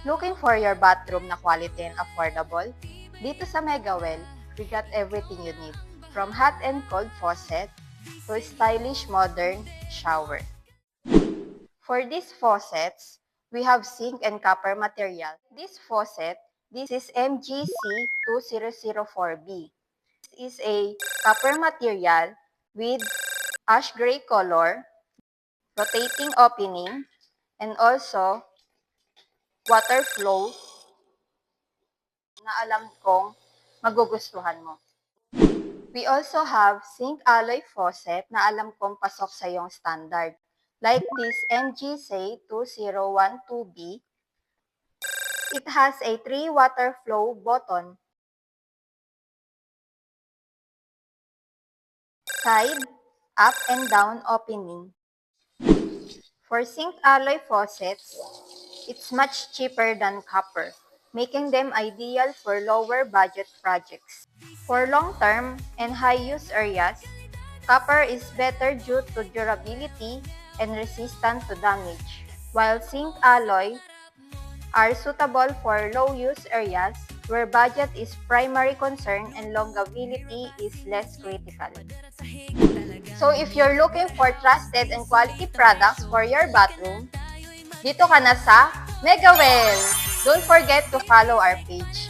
Looking for your bathroom na quality and affordable? Dito sa Megawell, we got everything you need. From hot and cold faucet to stylish modern shower. For these faucets, we have zinc and copper material. This faucet, this is MGC2004B. This is a copper material with ash gray color, rotating opening, and also water flow na alam kong magugustuhan mo. We also have zinc alloy faucet na alam kong pasok sa iyong standard. Like this MGC2012B, it has a 3 water flow button. Side, up and down opening. For zinc alloy faucets, it's much cheaper than copper, making them ideal for lower budget projects. For long-term and high-use areas, copper is better due to durability and resistant to damage, while zinc alloy are suitable for low-use areas where budget is primary concern and longevity is less critical. So if you're looking for trusted and quality products for your bathroom, dito ka na sa Megawell! Don't forget to follow our page.